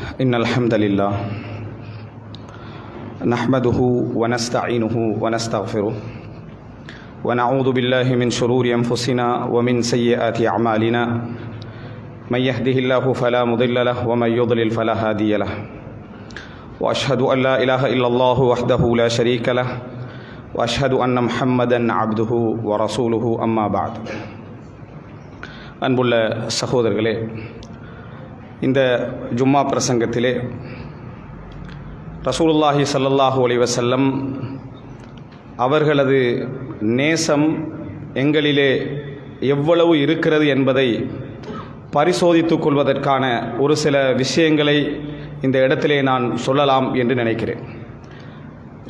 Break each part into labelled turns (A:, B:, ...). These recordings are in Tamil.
A: إن الحمد لله نحمده ونستعينه ونستغفره ونعوذ بالله من شرور أنفسنا ومن سيئات أعمالنا من يهده الله فلا مضل له ومن يضلل فلا هادي له وأشهد أن لا إله إلا الله وحده لا شريك له وأشهد أن محمدا عبده ورسوله أما بعد அன்புள்ள சகோதரர்களே, இந்த ஜும்மா பிரசங்கத்திலே ரசூலுல்லாஹி ஸல்லல்லாஹு அலைஹி வஸல்லம் அவர்களது நேசம் எங்களிலே எவ்வளவு இருக்கிறது என்பதை பரிசோதித்துக் கொள்வதற்கான ஒரு சில விஷயங்களை இந்த இடத்திலே நான் சொல்லலாம் என்று நினைக்கிறேன்.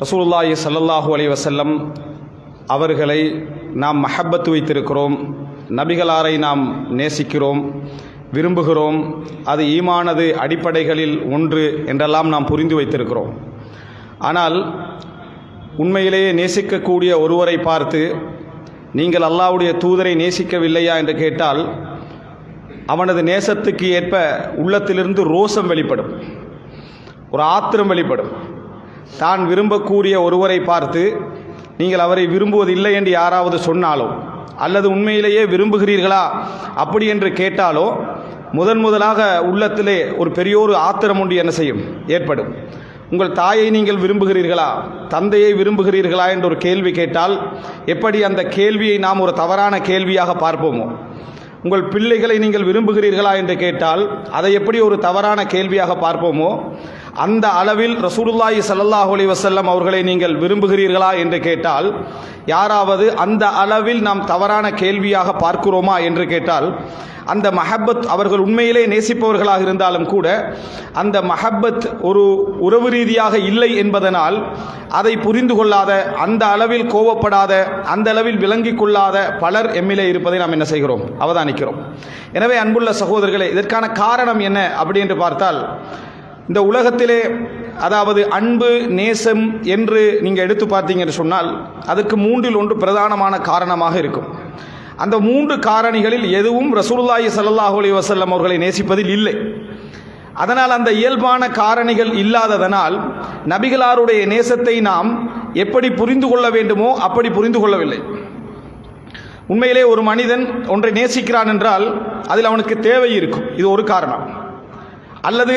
A: ரசூலுல்லாஹி ஸல்லல்லாஹு அலைஹி வஸல்லம் அவர்களை நாம் மஹப்பத்து வைத்திருக்கிறோம், நபிகளாரை நாம் நேசிக்கிறோம், விரும்புகிறோம். அது ஈமானது அடிப்படைகளில் ஒன்று என்றெல்லாம் நாம் புரிந்து வைத்திருக்கிறோம். ஆனால் உண்மையிலேயே நேசிக்கக்கூடிய ஒருவரை பார்த்து நீங்கள் அல்லாஹ்வுடைய தூதரை நேசிக்கவில்லையா என்று கேட்டால் அவனது நேசத்துக்கு ஏற்ப உள்ளத்திலிருந்து ரோசம் வெளிப்படும், ஒரு ஆத்திரம் வெளிப்படும். தான் விரும்பக்கூடிய ஒருவரை பார்த்து நீங்கள் அவரை விரும்புவதில்லை என்று யாராவது சொன்னாலோ அல்லது உண்மையிலேயே விரும்புகிறீர்களா அப்படி என்று கேட்டாலோ முதலாக உள்ளத்திலே ஒரு பெரியோரு ஆத்திரம் ஒன்று என்ன செய்யும், ஏற்படும். உங்கள் தாயை நீங்கள் விரும்புகிறீர்களா, தந்தையை விரும்புகிறீர்களா என்ற ஒரு கேள்வி கேட்டால் எப்படி அந்த கேள்வியை நாம் ஒரு தவறான கேள்வியாக பார்ப்போமோ, உங்கள் பிள்ளைகளை நீங்கள் விரும்புகிறீர்களா என்று கேட்டால் அதை எப்படி ஒரு தவறான கேள்வியாக பார்ப்போமோ, அந்த அளவில் ரசூலுல்லாஹி ஸல்லல்லாஹு அலைஹி வஸல்லம் அவர்களை நீங்கள் விரும்புகிறீர்களா என்று கேட்டால் யாராவது அந்த அளவில் நாம் தவறான கேள்வியாக பார்க்கிறோமா என்று கேட்டால் அந்த மஹப்பத், அவர்கள் உண்மையிலே நேசிப்பவர்களாக இருந்தாலும் கூட அந்த மஹப்பத் ஒரு உறவு ரீதியாக இல்லை என்பதனால் அதை புரிந்து கொள்ளாத, அந்த அளவில் கோபப்படாத, அந்த அளவில் விளங்கி கொள்ளாத பலர் எம்மிலே இருப்பதை நாம் என்ன செய்கிறோம், அவதானிக்கிறோம். எனவே அன்புள்ள சகோதரர்களே, இதற்கான காரணம் என்ன அப்படி என்று பார்த்தால், இந்த உலகத்திலே அதாவது அன்பு நேசம் என்று நீங்கள் எடுத்து பார்த்தீங்கன்னு சொன்னால் அதற்கு மூன்றில் ஒன்று பிரதானமான காரணமாக இருக்கும். அந்த மூன்று காரணிகளில் எதுவும் ரசூலுல்லாஹி ஸல்லல்லாஹு அலைஹி வஸல்லம் அவர்களை நேசிப்பதில் இல்லை. அதனால் அந்த இயல்பான காரணிகள் இல்லாததனால் நபிகளாருடைய நேசத்தை நாம் எப்படி புரிந்து கொள்ள வேண்டுமோ அப்படி புரிந்து கொள்ளவில்லை. உண்மையிலே ஒரு மனிதன் ஒன்றை நேசிக்கிறான் என்றால் அதில் அவனுக்கு தேவை இருக்கும், இது ஒரு காரணம். அல்லது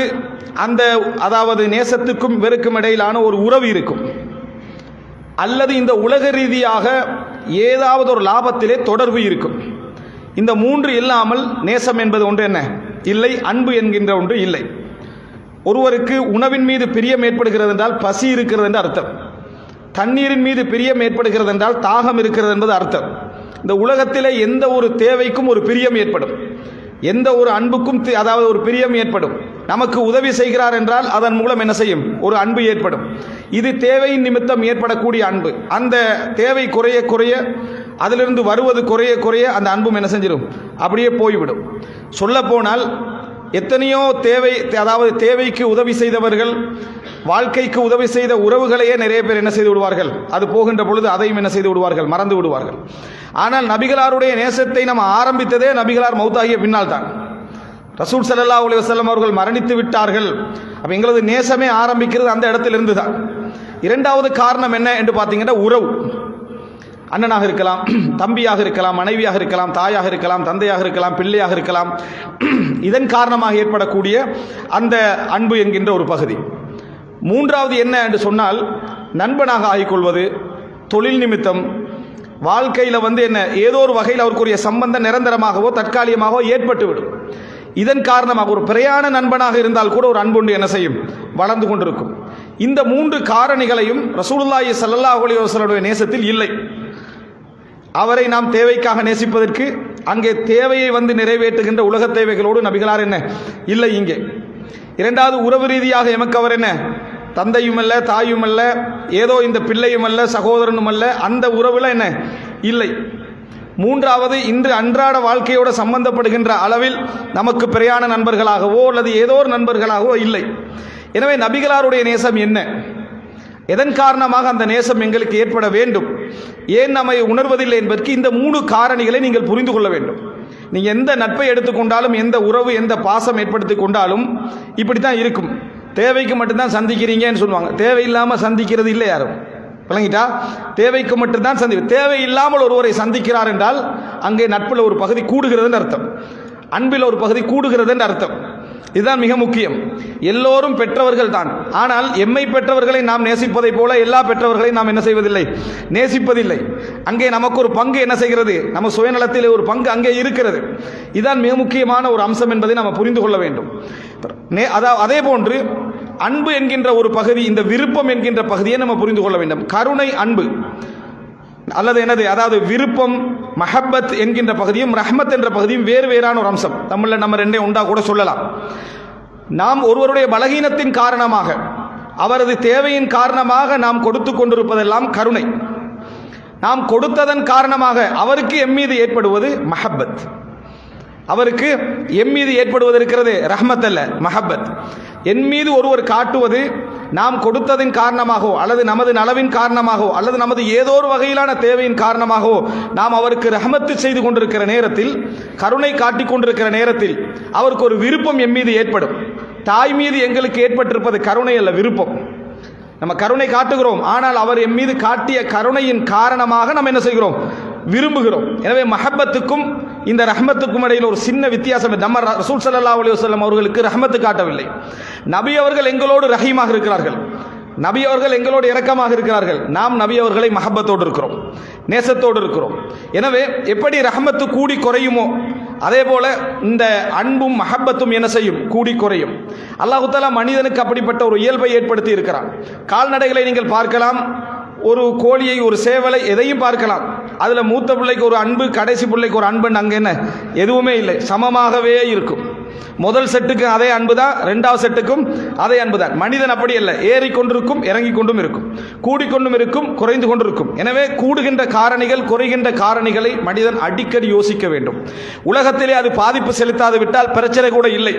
A: அந்த அதாவது நேசத்துக்கும் வெறுக்கும் இடையிலான ஒரு உறவு இருக்கும். அல்லது இந்த உலக ரீதியாக ஏதாவது ஒரு லாபத்திலே தொடர்பு இருக்கும். இந்த மூன்று இல்லாமல் நேசம் என்பது ஒன்று என்ன இல்லை, அன்பு என்கின்ற ஒன்று இல்லை. ஒருவருக்கு உணவின் மீது பிரியம் ஏற்படுகிறது என்றால் பசி இருக்கிறது என்று அர்த்தம். தண்ணீரின் மீது பிரியம் ஏற்படுகிறது என்றால் தாகம் இருக்கிறது என்பது அர்த்தம். இந்த உலகத்திலே எந்த ஒரு தேவைக்கும் ஒரு பிரியம் ஏற்படும், எந்த ஒரு அன்புக்கும் அதாவது ஒரு பிரியம் ஏற்படும். நமக்கு உதவி செய்கிறார் என்றால் அதன் மூலம் என்ன செய்யும், ஒரு அன்பு ஏற்படும். இது தேவையின் நிமித்தம் ஏற்படக்கூடிய அன்பு. அந்த தேவை குறைய குறைய, அதிலிருந்து வருவது குறைய குறைய அந்த அன்பும் என்ன செஞ்சிடும், அப்படியே போய்விடும். சொல்ல போனால் எத்தனையோ தேவை, அதாவது தேவைக்கு உதவி செய்தவர்கள், வாழ்க்கைக்கு உதவி செய்த உறவுகளையே நிறைய பேர் என்ன செய்து விடுவார்கள், அது போகின்ற பொழுது அதையும் என்ன செய்து விடுவார்கள், மறந்து விடுவார்கள். ஆனால் நபிகளாருடைய நேசத்தை நாம் ஆரம்பித்ததே நபிகளார் மௌத்தாகிய பின்னால் தான். ரசூல் ஸல்லல்லாஹு அலைஹி வஸல்லம் அவர்கள் மரணித்து விட்டார்கள். அப்போ எங்களது நேசமே ஆரம்பிக்கிறது அந்த இடத்திலிருந்து தான். இரண்டாவது காரணம் என்ன என்று பார்த்தீங்கன்னா உறவு. அண்ணனாக இருக்கலாம், தம்பியாக இருக்கலாம், மனைவியாக இருக்கலாம், தாயாக இருக்கலாம், தந்தையாக இருக்கலாம், பிள்ளையாக இருக்கலாம். இதன் காரணமாக ஏற்படக்கூடிய அந்த அன்பு என்கின்ற ஒரு பகுதி. மூன்றாவது என்ன என்று சொன்னால் நண்பனாக ஆகிக்கொள்வது, தொழில் நிமித்தம் வாழ்க்கையில் என்ன ஏதோ ஒரு வகையில் அவருக்குரிய சம்பந்தம் நிரந்தரமாகவோ தற்காலிகமாகவோ ஏற்பட்டுவிடும். இதன் காரணமாக ஒரு பிரயாண நண்பனாக இருந்தால் கூட ஒரு அன்பொண்டு என்ன செய்யும், வளர்ந்து கொண்டிருக்கும். இந்த மூன்று காரணிகளையும் ரசூலுல்லாஹி ஸல்லல்லாஹு அலைஹி வஸல்லம் நேசத்தில் இல்லை. அவரை நாம் தேவைக்காக நேசிப்பதற்கு அங்கே தேவையை நிறைவேற்றுகின்ற உலக தேவைகளோடு நபிகளார் என்ன இல்லை இங்கே. இரண்டாவது உறவு ரீதியாக எமக்கு அவர் என்ன தந்தையும் அல்ல, தாயும் அல்ல, ஏதோ இந்த பிள்ளையும் அல்ல, சகோதரனும் அல்ல, அந்த உறவுல என்ன இல்லை. மூன்றாவது இன்று அன்றாட வாழ்க்கையோடு சம்பந்தப்படுகின்ற அளவில் நமக்கு பிரயாண நண்பர்களாகவோ அல்லது ஏதோ ஒரு நண்பர்களாகவோ இல்லை. எனவே நபிகளாருடைய நேசம் என்ன, எதன் காரணமாக அந்த நேசம் எங்களுக்கு ஏற்பட வேண்டும், ஏன் நம்மை உணர்வதில்லை என்பதற்கு இந்த மூணு காரணிகளை நீங்கள் புரிந்து கொள்ள வேண்டும். நீங்கள் எந்த நட்பை எடுத்துக்கொண்டாலும், எந்த உறவு, எந்த பாசம் ஏற்படுத்தி கொண்டாலும் இப்படி தான் இருக்கும். தேவைக்கு மட்டும்தான் சந்திக்கிறீங்கன்னு சொல்லுவாங்க. தேவையில்லாமல் சந்திக்கிறது இல்லை யாரும். விளங்கிட்டா? தேவைக்கு மட்டும்தான் தேவையில்லாமல் ஒருவரை சந்திக்கிறார் என்றால் அங்கே நட்பில் ஒரு பகுதி கூடுகிறதுன்னு அர்த்தம், அன்பில் ஒரு பகுதி கூடுகிறதுன்னு அர்த்தம். இதுதான் மிக முக்கியம். எல்லோரும் பெற்றவர்கள் தான். ஆனால் எம்மை பெற்றவர்களை நாம் நேசிப்பதை போல எல்லா பெற்றவர்களையும் நாம் என்ன செய்வதில்லை, நேசிப்பதில்லை. அங்கே நமக்கு ஒரு பங்கு என்ன செய்கிறது, நம்ம சுயநலத்தில் ஒரு பங்கு அங்கே இருக்கிறது. இதுதான் மிக முக்கியமான ஒரு அம்சம் என்பதை நாம் புரிந்து கொள்ள வேண்டும். அதே போன்று அன்பு என்கின்ற ஒரு பகுதி, இந்த விருப்பம் என்கின்ற பகுதியை நம்ம புரிந்து கொள்ள வேண்டும். கருணை, அன்பு அல்லது என்னது, அதாவது விருப்பம், மஹப்பத் என்கின்ற பகுதியும் ரஹ்மத் என்ற பகுதியும் வேறு வேறான ஒரு அம்சம். தமிழில் நம்ம ரெண்டே உண்டா கூட சொல்லலாம். நாம் ஒருவருடைய பலகீனத்தின் காரணமாக, அவரது தேவையின் காரணமாக நாம் கொடுத்து கொண்டிருப்பதெல்லாம் கருணை. நாம் கொடுத்ததன் காரணமாக அவருக்கு எம்மீது ஏற்படுவது மஹப்பத். அவருக்கு எம்மீது ஏற்படுவது இருக்கிறது ரஹ்மத் அல்ல, மஹப்பத். என் மீது ஒருவர் காட்டுவது நாம் கொடுத்ததின் காரணமாகவோ அல்லது நமது நலவின் காரணமாகவோ அல்லது நமது ஏதோ ஒரு வகையிலான தேவையின் காரணமாகவோ நாம் அவருக்கு ரஹ்மத்து செய்து கொண்டிருக்கிற நேரத்தில், கருணை காட்டிக் கொண்டிருக்கிற நேரத்தில் அவருக்கு ஒரு விருப்பம் என் மீது ஏற்படும். தாய் மீது எங்களுக்கு ஏற்பட்டிருப்பது கருணை அல்ல, விருப்பம். நம்ம கருணை காட்டுகிறோம், ஆனால் அவர் என் மீது காட்டிய கருணையின் காரணமாக நம்ம என்ன செய்கிறோம், விரும்புகிறோம். எனவே மஹப்பத்துக்கும் இந்த ரஹ்மத்துக்கும் இடையில் ஒரு சின்ன வித்தியாசம். நம்ம ரசூல் ஸல்லல்லாஹு அலைஹி வஸல்லம் அவர்களுக்கு ரஹ்மத்து காட்டவில்லை. நபி அவர்கள் எங்களோடு ரஹீமாக இருக்கிறார்கள், நபி அவர்கள் எங்களோடு இரக்கமாக இருக்கிறார்கள். நாம் நபி அவர்களை மஹப்பத்தோடு இருக்கிறோம், நேசத்தோடு இருக்கிறோம். எனவே எப்படி ரஹ்மத்து கூடி குறையுமோ அதே போல இந்த அன்பும் மஹப்பத்தும் என்ன செய்யும், கூடி குறையும். அல்லாஹ் தஆலா மனிதனுக்கு அப்படிப்பட்ட ஒரு இயல்பை ஏற்படுத்தி இருக்கிறான். கால்நடைகளை நீங்கள் பார்க்கலாம், ஒரு கோழியை, ஒரு சேவலை, எதையும் பார்க்கலாம். அதில் மூத்த பிள்ளைக்கு ஒரு அன்பு, கடைசி பிள்ளைக்கு ஒரு அன்புன்னு அங்கே என்ன எதுவுமே இல்லை, சமமாகவே இருக்கும். முதல் செட்டுக்கு அதே அன்பு தான், ரெண்டாவது செட்டுக்கும் அதே அன்பு தான். மனிதன் அப்படி அல்ல, ஏறிக்கொண்டிருக்கும், இறங்கிக் கொண்டும் இருக்கும், கூடிக்கொண்டும் இருக்கும், குறைந்து கொண்டிருக்கும். எனவே கூடுகின்ற காரணிகள், குறைகின்ற காரணிகளை மனிதன் அடிக்கடி யோசிக்க வேண்டும். உலகத்திலே அது பாதிப்பு செலுத்தாது விட்டால் பிரச்சனை கூட இல்லை.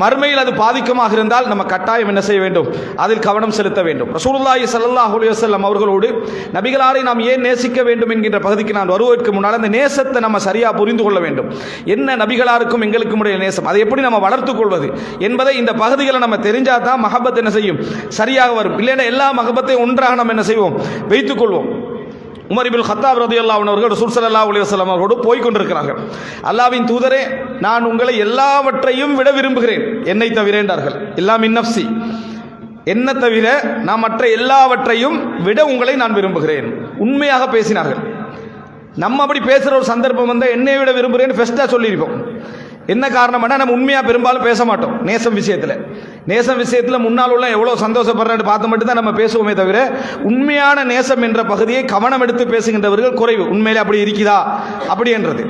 A: மறுமையில் அது பாதிக்கமாக இருந்தால் நம்ம கட்டாயம் என்ன செய்ய வேண்டும், அதில் கவனம் செலுத்த வேண்டும். ரசூலுல்லாஹி ஸல்லல்லாஹு அலைஹி வஸல்லம் அவர்களோடு நபிகளாரை நாம் ஏன் நேசிக்க வேண்டும் என்கின்ற பகுதிக்கு நான் வருவதற்கு முன்னால் அந்த நேசத்தை நம்ம சரியாக புரிந்து கொள்ள வேண்டும். என்ன நபிகளாருக்கும் எங்களுக்கும் உடைய நேசம், அதை எப்படி நம்ம வளர்த்துக் கொள்வது என்பதை இந்த பகுதிகளை நம்ம தெரிஞ்சால் தான் மஹப்பத் என்ன செய்யும், சரியாக வரும். இல்லைன்னா எல்லா மஹப்பத்தையும் ஒன்றாக நம்ம என்ன செய்வோம், வைத்துக் கொள்வோம். உமர் இப்னு கத்தாப் ரலியல்லாஹு அன்ஹு அவர்கள் ரசூல் ஸல்லல்லாஹு அலைஹி வஸல்லம் அவர்களோடு போய் கொண்டிருக்கிறார்கள். அல்லாஹ்வின் தூதரே, நான் உங்களை எல்லாவற்றையும் விட விரும்புகிறேன், என்னை தவிர என்றார்கள். இல்லா மின் நஃப்ஸி, என்ன தவிர நான் மற்ற எல்லாவற்றையும் விட உங்களை நான் விரும்புகிறேன். உண்மையாக பேசினார்கள். நம்ம அப்படி பேசுகிற ஒரு சந்தர்ப்பம் வந்தால் என்னை விட விரும்புகிறேன்னு ஃபஸ்ட்டாக சொல்லியிருப்போம். என்ன காரணம்னா, நம்ம உண்மையாக பெரும்பாலும் பேச மாட்டோம். நேசம் விஷயத்தில் முன்னால் உள்ள எவ்வளோ சந்தோஷப்படுறான்னு பார்த்து மட்டும்தான் நம்ம பேசுவோமே தவிர உண்மையான நேசம் என்ற பகுதியை கவனம் எடுத்து பேசுகின்றவர்கள் குறைவு. உண்மையிலே அப்படி இருக்குதா அப்படி என்றது.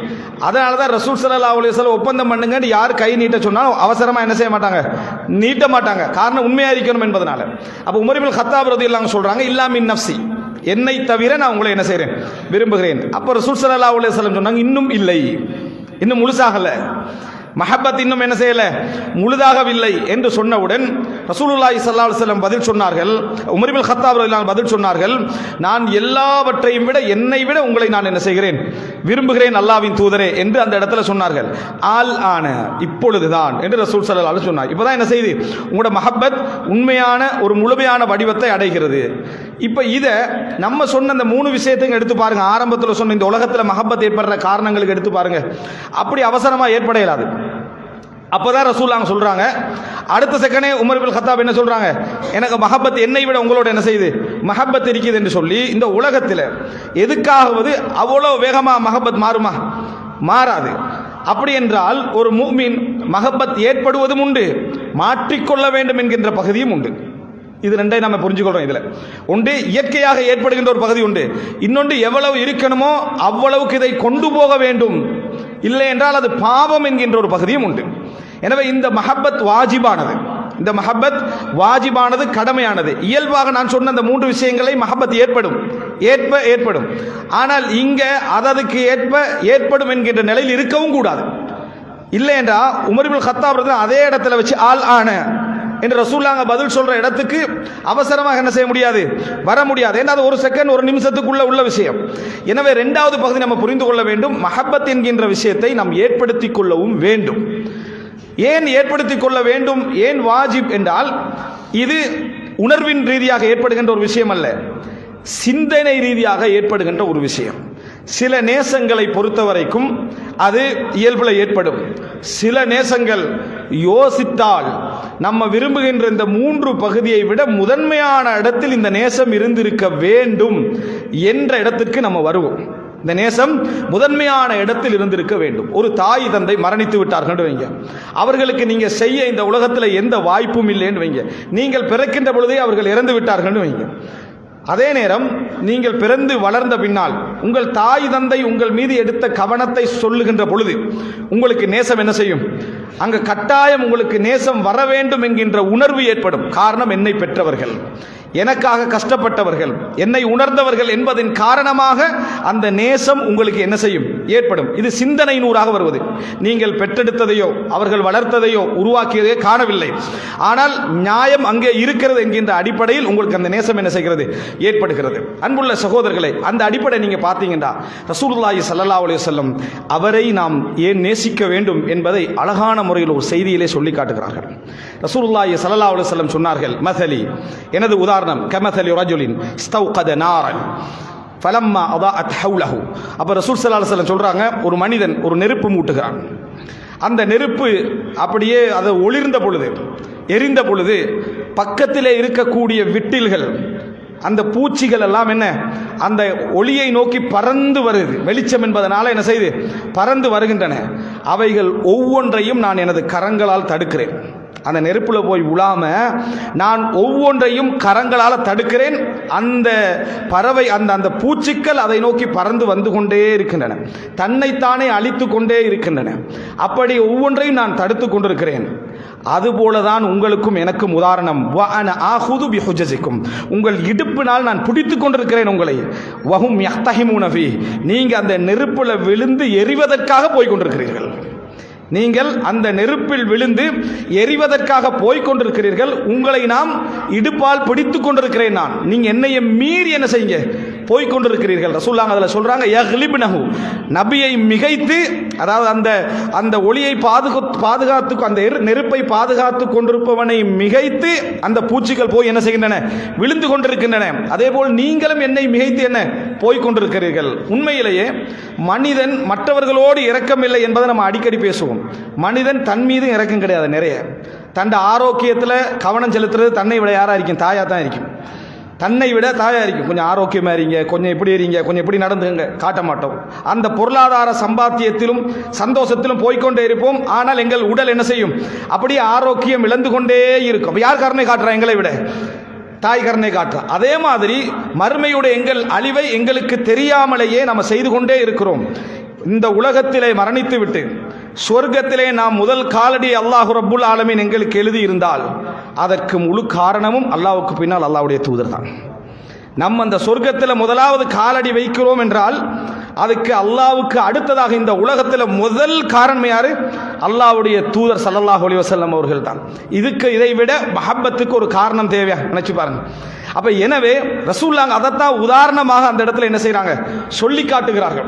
A: அதனால தான் ரசூல் ஸல்லல்லாஹு அலைஹி வஸல்லம் ஒப்பந்தம் பண்ணுங்கன்னு யார் கை நீட்ட சொன்னாலும் அவசரமாக என்ன செய்ய மாட்டாங்க, நீட்ட மாட்டாங்க. காரணம் உண்மையாக இருக்கணும் என்பதனால. அப்போ உமர் இப்னு கத்தாப் ரலியல்லாஹு சொல்கிறாங்க, இல்லா மின் நஃப்ஸி, என்னை தவிர நான் உங்களை என்ன செய்கிறேன், விரும்புகிறேன். அப்போ ரசூல் ஸல்லல்லாஹு அலைஹி வஸல்லம் சொன்னாங்க, இன்னும் இல்லை, இன்னும் முழுசாகல, மஹப்பத் இன்னும் என்ன செய்யல, முழுதாகவில்லை என்று சொன்னவுடன் ரசூலுல்லாஹி ஸல்லல்லாஹு அலைஹி வஸல்லம் பதில் சொன்னார்கள், உமர் இப்னு கத்தாப் ரலியல்லாஹு அன்ஹு பதில் சொன்னார்கள், நான் எல்லாவற்றையும் விட, என்னை விட உங்களை நான் என்ன செய்கிறேன், விரும்புகிறேன் அல்லாஹ்வின் தூதரே என்று அந்த இடத்துல சொன்னார்கள். ஆல் ஆன, இப்பொழுதுதான் என்று ரசூல் ஸல்லல்லாஹு அலைஹி வஸல்லம் சொன்னார். இப்போதான் என்ன செய்யுது, உங்களோட மஹப்பத் உண்மையான ஒரு முழுமையான வடிவத்தை அடைகிறது. இப்போ இதை நம்ம சொன்ன அந்த 3 விஷயத்தையும் எடுத்து பாருங்க. ஆரம்பத்தில் சொன்ன இந்த உலகத்தில் மஹப்பத் ஏற்படுற காரணங்களுக்கு எடுத்து பாருங்க. அப்படி அவசரமாக ஏற்பட இயலாது. அப்போதான் ரசூலுல்லாஹ் சொல்றாங்க. அடுத்த செகண்டே உமர் இப்னு கத்தாப் என்ன சொல்றாங்க, எனக்கு மஹப்பத் என்னை விட உங்களோட என்ன செய்யுது, மஹப்பத் இருக்குது என்று சொல்லி இந்த உலகத்தில் எதுக்காகவது அவ்வளோ வேகமாக மஹப்பத் மாறுமா, மாறாது. அப்படி என்றால் ஒரு முஃமின் மஹப்பத் ஏற்படுவதும் உண்டு, மாற்றிக்கொள்ள வேண்டும் என்கின்ற பகுதியும் உண்டு. இது ரெண்டை நம்ம புரிஞ்சுக்கொள்றோம். இதில் ஒன்று இயற்கையாக ஏற்படுகின்ற ஒரு பகுதி உண்டு, இன்னொன்று எவ்வளவு இருக்கணுமோ அவ்வளவுக்கு இதை கொண்டு போக வேண்டும், இல்லை என்றால் அது பாவம் என்கின்ற ஒரு பகுதியும் உண்டு. எனவே இந்த மஹப்பத் வாஜிபானது, இந்த மஹப்பத் வாஜிபானது, கடமையானது. இயல்பாக நான் சொன்ன அந்த 3 விஷயங்களை மஹப்பத் ஏற்படும். ஆனால் இங்கே அதற்கு ஏற்படும் என்கின்ற நிலையில் இருக்கவும் கூடாது. இல்லை என்றால் உமர் இப்னு கத்தாப் அதே இடத்துல வச்சு ஆல் ஆன, என்று ரசூலுல்லாஹ் பதில் சொல்ற இடத்துக்கு அவசரமாக என்ன செய்ய முடியாது, வர முடியாது. ஏன்னா அது ஒரு செகண்ட், ஒரு நிமிஷத்துக்குள்ள உள்ள விஷயம். எனவே இரண்டாவது பகுதி நம்ம புரிந்து கொள்ள வேண்டும், மஹப்பத் என்கின்ற விஷயத்தை நாம் ஏற்படுத்திக் கொள்ளவும் வேண்டும். ஏன் ஏற்படுத்திக் கொள்ள வேண்டும், ஏன் வாஜிப் என்றால், இது உணர்வின் ரீதியாக ஏற்படுகின்ற ஒரு விஷயம் அல்ல, சிந்தனை ரீதியாக ஏற்படுகின்ற ஒரு விஷயம். சில நேசங்களை பொறுத்தவரைக்கும் அது இயல்புல ஏற்படும். சில நேசங்கள் யோசித்தால் நம்ம விரும்புகின்ற இந்த 3 பகுதியை விட முதன்மையான இடத்தில் இந்த நேசம் இருந்திருக்க வேண்டும் என்ற இடத்திற்கு நம்ம வருவோம். இந்த நேசம் முதன்மையான இடத்தில் இருந்திருக்க வேண்டும். ஒரு தாய் தந்தை மரணித்து விட்டார்கள் வைங்க, அவர்களுக்கு நீங்க செய்ய இந்த உலகத்தில் எந்த வாய்ப்பும் இல்லைன்னு வைங்க. நீங்கள் பிறக்கின்ற பொழுதே அவர்கள் இறந்து விட்டார்கள் வைங்க. அதே நேரம் நீங்கள் பிறந்து வளர்ந்த பின்னால் உங்கள் தாய் தந்தை உங்கள் மீது எடுத்த கவனத்தை சொல்லுகின்ற பொழுது உங்களுக்கு நேசம் என்ன செய்யும், அங்கு கட்டாயம் உங்களுக்கு நேசம் வர வேண்டும் என்கின்ற உணர்வு ஏற்படும். காரணம், என்னை பெற்றவர்கள், எனக்காக கஷ்டப்பட்டவர்கள், என்னை உணர்ந்தவர்கள் என்பதன் காரணமாக அந்த நேசம் உங்களுக்கு என்ன செய்யும், ஏற்படும். இது சிந்தனை நூறாக வருவது. நீங்கள் பெற்றெடுத்ததையோ அவர்கள் வளர்த்ததையோ உருவாக்கியதையோ காணவில்லை, ஆனால் நியாயம் அங்கே இருக்கிறது என்கின்ற அடிப்படையில் உங்களுக்கு அந்த நேசம் என்ன செய்கிறது, ஏற்படுகிறது. அன்புள்ள சகோதரர்களே, அந்த அடிப்படை நீங்க பார்த்தீங்கன்னா ரசூலுல்லாஹி ஸல்லல்லாஹு அலைஹி வஸல்லம் அவரை நாம் ஏன் நேசிக்க வேண்டும் என்பதை அழகான முறையில் ஒரு செய்தியிலே சொல்லி காட்டுகிறார்கள். ரசூலுல்லாஹி ஸல்லல்லாஹு அலைஹி வஸல்லம் சொன்னார்கள், மஸலி, எனது உதாரணம், கமஸலி ரஜுலின் இஸ்தௌகத நாரன் ஃபலம்மா அதாஅத் ஹவ்லஹு. அப்ப ரசூல் ஸல்லல்லாஹு அலைஹி வஸல்லம் சொல்றாங்க, ஒரு மனிதன் ஒரு நெருப்பு மூட்டுகிறான். அந்த நெருப்பு அப்படியே அதை ஒளிர்ந்த பொழுது, எரிந்த பொழுது பக்கத்திலே இருக்கக்கூடிய விட்டில்கள், அந்த பூச்சிகள் எல்லாம் என்ன, அந்த ஒளியை நோக்கி பறந்து வருது. வெளிச்சம் என்பதனால என்ன செய்து பறந்து வருகின்றன. அவைகள் ஒவ்வொன்றையும் நான் எனது கரங்களால் தடுக்கிறேன். அந்த நெருப்புல போய் உலாம நான் ஒவ்வொன்றையும் கரங்களால் தடுக்கிறேன். அந்த பறவை, அந்த பூச்சிகள் அதை நோக்கி பறந்து வந்து கொண்டே இருக்கின்றன, தன்னைத்தானே அழித்து கொண்டே இருக்கின்றன. அப்படி ஒவ்வொன்றையும் நான் தடுத்து கொண்டிருக்கிறேன். அதுபோலதான் உங்களுக்கும் எனக்கும் உதாரணம். உங்கள் இடுப்பினால் நான் பிடித்துக் கொண்டிருக்கிறேன் உங்களை. வஹும் யஹ்தஹிமூன ஃபீ, நீங்க அந்த நெருப்புல விழுந்து எரிவதற்காக போய் கொண்டிருக்கிறீர்கள். நீங்கள் அந்த நெருப்பில் விழுந்து எரிவதற்காக போய்கொண்டிருக்கிறீர்கள். உங்களை நாம் இடுப்பால் பிடித்துக் கொண்டிருக்கிறேன் நான். நீங்க என்னைய மீறி என்ன செய்யுங்க, போய்கொண்டிருக்கிறீர்கள். ரசூலுல்லாஹ் அதில் சொல்றாங்க, யக்லிப்னஹு, நபியை மிகைத்து, அதாவது அந்த ஒளியை பாதுகாத்து, அந்த நெருப்பை பாதுகாத்து கொண்டிருப்பவனை மிகைத்து அந்த பூச்சிகள் போய் என்ன செய்கின்றன, விழுந்து கொண்டிருக்கின்றன. அதே போல் நீங்களும் என்னை மிகைத்து என்ன போய்கொண்டிருக்கிறீர்கள். உண்மையிலேயே மனிதன் மற்றவர்களோடு இரக்கமில்லை என்பதை நம்ம அடிக்கடி பேசுவோம். மனிதன் தன் மீது இரக்கம் கிடையாது. நிறைய தன் ஆரோக்கியத்தில் கவனம் செலுத்துறது தன்னை விட யாரா இருக்கும், தாயா தான் இருக்கும். தன்னை விட தாயா இருக்கும். கொஞ்சம் ஆரோக்கியமா இருங்க, கொஞ்சம் எப்படி இருங்க, கொஞ்சம் எப்படி நடந்துங்க, காட்ட மாட்டோம். அந்த பொருளாதார சம்பாத்தியத்திலும் சந்தோஷத்திலும் போய்கொண்டே இருப்போம். ஆனால் எங்கள் உடல் என்ன செய்யும், அப்படியே ஆரோக்கியம் இழந்து கொண்டே இருக்கும். யார் கருணை காட்டுறா, எங்களை விட தாய் கருணை காட்டுறா. அதே மாதிரி மறுமையுடைய எங்கள் அழிவை எங்களுக்கு தெரியாமலேயே நம்ம செய்து கொண்டே இருக்கிறோம். இந்த உலகத்திலே மரணித்து விட்டு சொர்க்கத்திலே நாம் முதல் காலடி அல்லாஹ் ரப்புல் ஆலமீன் எங்களுக்கு எழுதி இருந்தால் அதற்கு முழு காரணமும் அல்லாஹ்வுக்கு பின்னால் அல்லாஹ்வுடைய தூதர் தான். நம்ம அந்த சொர்க்கத்தில் முதலாவது காலடி வைக்கிறோம் என்றால் அதுக்கு அல்லாஹ்வுக்கு அடுத்ததாக இந்த உலகத்தில் முதல் காரணம் யாரு, அல்லாஹ்வுடைய தூதர் ஸல்லல்லாஹு அலைஹி வஸல்லம் அவர்கள் தான். இதை விட மஹப்பத்துக்கு ஒரு காரணம் தேவையா, நினைச்சு பாருங்க. அப்ப எனவே ரசூலுல்லாஹ் அதைத்தான் உதாரணமாக அந்த இடத்துல என்ன செய்யறாங்க, சொல்லி காட்டுகிறார்கள்.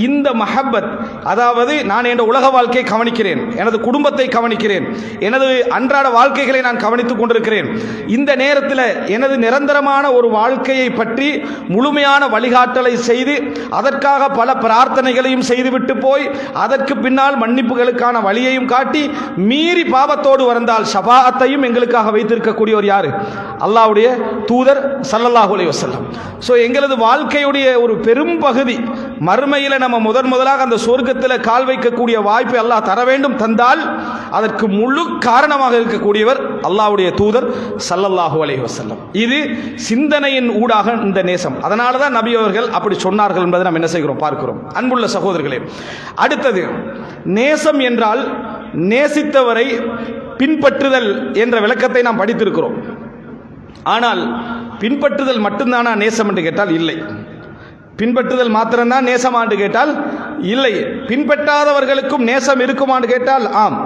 A: இந்த மஹப்பத், அதாவது நான் என் உலக வாழ்க்கையை கவனிக்கிறேன், எனது குடும்பத்தை கவனிக்கிறேன், எனது அன்றாட வாழ்க்கைகளை நான் கவனித்துக் கொண்டிருக்கிறேன். இந்த நேரத்தில் எனது நிரந்தரமான ஒரு வாழ்க்கையை பற்றி முழுமையான வழிகாட்டலை செய்து அதற்காக பல பிரார்த்தனைகளையும் செய்துவிட்டு போய் அதற்கு பின்னால் மன்னிப்புகளுக்கான வழியையும் காட்டி மீறி பாவத்தோடு வந்தால் ஷஃபாஅத்தையும் எங்களுக்காக வைத்திருக்கக்கூடியவர் யாரு, அல்லாஹ்வுடைய தூதர் ஸல்லல்லாஹு அலைஹி வஸல்லம். ஸோ எங்களது வாழ்க்கையுடைய ஒரு பெரும் பகுதி மறுமையில் நம்ம முதலாக அந்த சொர்க்கத்தில் கால் வைக்கக்கூடிய வாய்ப்பை அல்லாஹ் தர வேண்டும். தந்தால் அதற்கு முழு காரணமாக இருக்கக்கூடியவர் அல்லாஹ்வுடைய தூதர் ஸல்லல்லாஹு அலைஹி வஸல்லம். இது சிந்தனையின் ஊடாக இந்த நேசம். அதனால தான் நபி அவர்கள் அப்படி சொன்னார்கள் என்பதை நாம் என்ன செய்கிறோம், பார்க்கிறோம். அன்புள்ள சகோதரர்களே, அடுத்தது நேசம் என்றால் நேசித்தவரை பின்பற்றுதல் என்ற விளக்கத்தை நாம் படித்திருக்கிறோம். ஆனால் பின்பற்றுதல் மட்டும்தானா நேசம் என்று கேட்டால் இல்லை. பின்பற்றுதல் மாத்திரம்தான் நேசமா என்று கேட்டால் இல்லை. பின்பற்றாதவர்களுக்கும் நேசம் இருக்குமா என்று கேட்டால் ஆம்.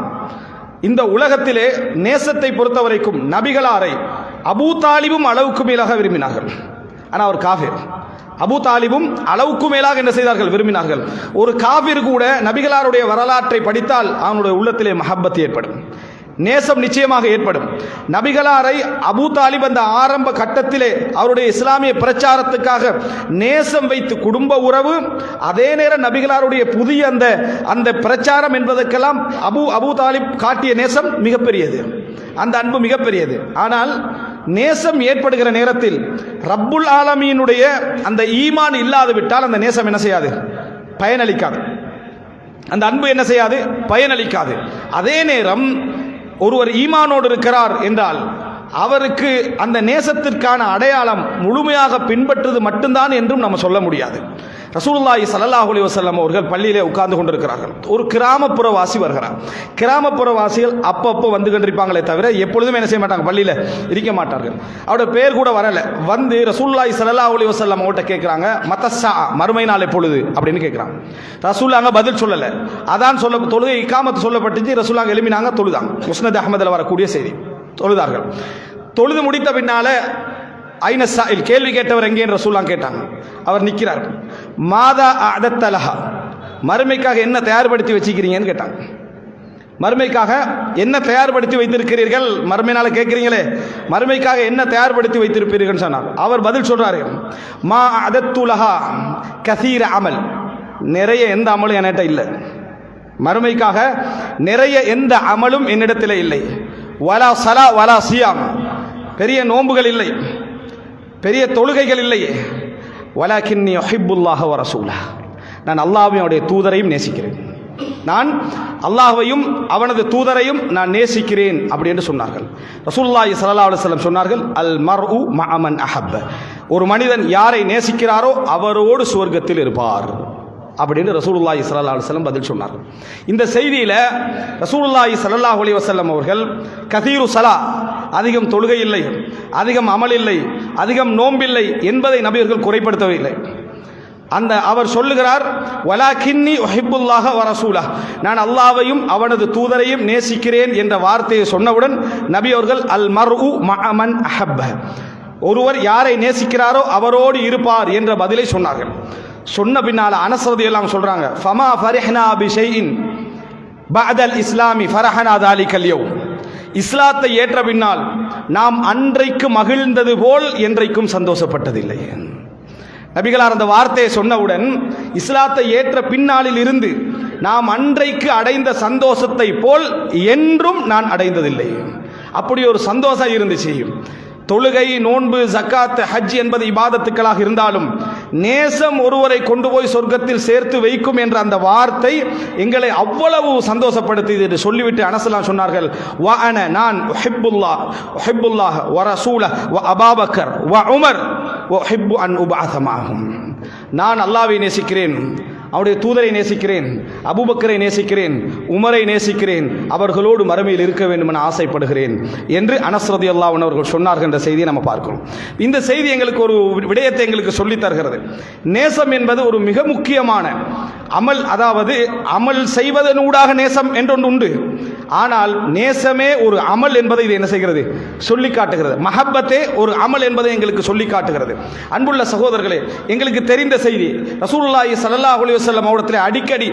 A: இந்த உலகத்திலே நேசத்தை பொறுத்தவரைக்கும் நபிகளாரை அபூ தாலிபும் அளவுக்கு மேலாக விரும்பினார்கள். ஆனால் அவர் காஃபிர். அபூ தாலிபும் அளவுக்கு மேலாக என்ன செய்தார்கள்? விரும்பினார்கள். ஒரு காஃபிர் கூட நபிகளாருடைய வரலாற்றை படித்தால் அவனுடைய உள்ளத்திலே மஹப்பத் ஏற்படும், நேசம் நிச்சயமாக ஏற்படும். நபிகளாரை அபூ தாலிப் அந்த ஆரம்ப கட்டத்திலே அவருடைய இஸ்லாமிய பிரச்சாரத்துக்காக நேசம் வைத்து குடும்ப உறவு, அதே நேரம் நபிகளாருடைய புதிய அந்த பிரச்சாரம் என்பதற்கெல்லாம் அபூ தாலிப் காட்டிய நேசம் மிகப்பெரியது, அந்த அன்பு மிகப்பெரியது. ஆனால் நேசம் ஏற்படுகிற நேரத்தில் ரப்புல் ஆலமீனுடைய அந்த ஈமான் இல்லாது விட்டால் அந்த நேசம் என்ன செய்யாது? பயனளிக்காது. அந்த அன்பு என்ன செய்யாது? பயனளிக்காது. அதே நேரம் ஒருவர் ஈமானோடு இருக்கிறார் என்றால் அவருக்கு அந்த நேசத்திற்கான அடையாளம் முழுமையாக பின்பற்றுவது மட்டும்தான் என்றும் நம்ம சொல்ல முடியாது. ரசூலுல்லாஹி ஸல்லல்லாஹு அலைஹி வஸல்லம் அவர்கள் பள்ளியிலே உட்கார்ந்து கொண்டிருக்கிறார்கள். ஒரு கிராமப்புறவாசி வருகிறார். கிராமப்புறவாசிகள் அப்பப்போ வந்து கொண்டிருப்பாங்களே தவிர எப்பொழுதும் என்ன செய்ய மாட்டாங்க? பள்ளியில் இருக்க மாட்டார்கள். அவருடைய பேர் கூட வரல. வந்து ரசூலுல்லாஹி ஸல்லல்லாஹு அலைஹி வஸல்லம் அவர்கிட்ட கேட்குறாங்க, மத்தஸ்ஸா, மறுமை நாள் எப்பொழுது அப்படின்னு கேட்குறாங்க. ரசூலுல்லாஹ் பதில் சொல்லலை. அதான் தொழுகை இகாமத்து சொல்லப்பட்டுச்சு. ரசூலுல்லாஹ் எழுப்பினாங்க, தொழுதாங்க. முஸ்னத் அஹ்மதில் வரக்கூடிய செய்தி. தொழுதார்கள். தொழுது முடித்த பின்னால ஐன சாயில், கேள்வி கேட்டவர் எங்கேன்னு ரசூலுல்லாஹ் கேட்டாங்க. அவர் நிற்கிறார். மாதா அஅதத்தலஹா, மறுமைக்காக என்ன தயார்படுத்தி வச்சுக்கிறீங்கன்னு கேட்டாங்க. மறுமைக்காக என்ன தயார்படுத்தி வைத்திருக்கிறீர்கள்? மறுமையினால கேட்குறீங்களே, மறுமைக்காக என்ன தயார்படுத்தி வைத்திருப்பீர்கள் சொன்னார். அவர் பதில் சொல்றாரு, மா அஅதத்துலஹா கசீர அமல், நிறைய எந்த அமலும் என்கிட்ட இல்லை. மறுமைக்காக நிறைய எந்த அமலும் என்னிடத்தில் இல்லை. வலா சலா வலா சியாம், பெரிய நோன்புகள் இல்லை, பெரிய தொழுகைகள் இல்லை. வலாக்கின்னி யுஹிப்புல்லாஹ வ ரசூலஹ், நான் அல்லாஹ்வையும் அவருடைய தூதரையும் நேசிக்கிறேன். நான் அல்லாஹ்வையும் அவனது தூதரையும் நான் நேசிக்கிறேன் அப்படி என்று சொன்னார்கள். ரசூலுல்லாஹி ஸல்லல்லாஹு அலைஹி வஸல்லம் சொன்னார்கள், அல் மர்உ மஅ மன் அஹப்ப, ஒரு மனிதன் யாரை நேசிக்கிறாரோ அவரோடு சுவர்க்கத்தில் இருப்பார் அப்படின்னு ரசூலுல்லாஹி ஸல்லல்லாஹு அலைஹி வஸல்லம் பதில் சொன்னார்கள். இந்த செய்தியில் ரசூலுல்லாஹி ஸல்லல்லாஹு அலைஹி வஸல்லம் அவர்கள் கதீரு ஸலா, அதிகம் தொழுகை இல்லை, அதிகம் அமல் இல்லை, அதிகம் நோம்பில்லை என்பதை நபியர்கள் குறைப்படுத்தவில்லை. அவர் சொல்லுகிறார், வலாக்கின்னி உஹிப்புல்லாஹ வ ரசூலஹ், நான் அல்லாஹ்வையும் அவனது தூதரையும் நேசிக்கிறேன் என்ற வார்த்தையை சொன்னவுடன் நபி அவர்கள் அல் மர்உ மஅ மன் அஹப்ப, ஒருவர் யாரை நேசிக்கிறாரோ அவரோடு இருப்பார் என்ற பதிலை சொன்னார்கள். சொன்ன பின்னால் அனஸ் ரலியல்லாஹு அன்ஹு சொல்றாங்க, ஃபமா ஃபரிஹ்னா பி ஷைஇன் பஅதல் இஸ்லாமி ஃபரஹனா தாலிகல் யௌம், இஸ்லாத்தை ஏற்ற பின்னால் நாம் அன்றைக்கு மகிழ்ந்தது போல் என்றைக்கும் சந்தோஷப்பட்டதில்லை. நபிகளார் அந்த வார்த்தையை சொன்னவுடன் இஸ்லாத்தை ஏற்ற பின்னாளில் இருந்து நாம் அன்றைக்கு அடைந்த சந்தோஷத்தை போல் என்றும் நான் அடைந்ததில்லை. அப்படி ஒரு சந்தோஷம் இருந்துச்சு. தொழுகை, நோன்பு, ஜக்காத், ஹஜ் என்பது இபாதத்துக்களாக இருந்தாலும் நேசம் ஒருவரை கொண்டு போய் சொர்க்கத்தில் சேர்த்து வைக்கும் என்ற அந்த வார்த்தை எங்களை அவ்வளவு சந்தோஷப்படுத்தியது என்று சொல்லிவிட்டு அனஸலாம் சொன்னார்கள், வ அன, நான் உஹிப்புல்லாஹ் வ ரசூலஹ் வ அபூபக்கர் வ உமர் வ உஹிப்பு அன் உபஅஸ மஅஹும், நான் அல்லாஹ்வை நேசிக்கிறேன், அவருடைய தூதரை நேசிக்கிறேன், அபூபக்கரை நேசிக்கிறேன், உமரை நேசிக்கிறேன், அவர்களோடு மறுமையில் இருக்க வேண்டும் என ஆசைப்படுகிறேன் என்று அனஸ் ரலியல்லாஹு அன்ஹு அவர்கள் சொன்னார்கள் என்ற செய்தியை நம்ம பார்க்கிறோம். இந்த செய்தி எங்களுக்கு ஒரு விடயத்தை எங்களுக்கு சொல்லித் தருகிறது. நேசம் என்பது ஒரு மிக முக்கியமான அமல், அதாவது அமல் செய்வதனூடாக நேசம் என்றொன்று உண்டு. ஆனால் நேசமே ஒரு அமல் என்பதை இது என்ன செய்கிறது? சொல்லி காட்டுகிறது. மஹப்பத்தே ஒரு அமல் என்பதை எங்களுக்கு சொல்லி காட்டுகிறது. அன்புள்ள சகோதரர்களே, எங்களுக்கு தெரிந்த செய்தி, ரசூலுல்லாஹி ஸல்லல்லாஹு அலைஹி வஸல்லம் அவர்களிடத்தில் அடிக்கடி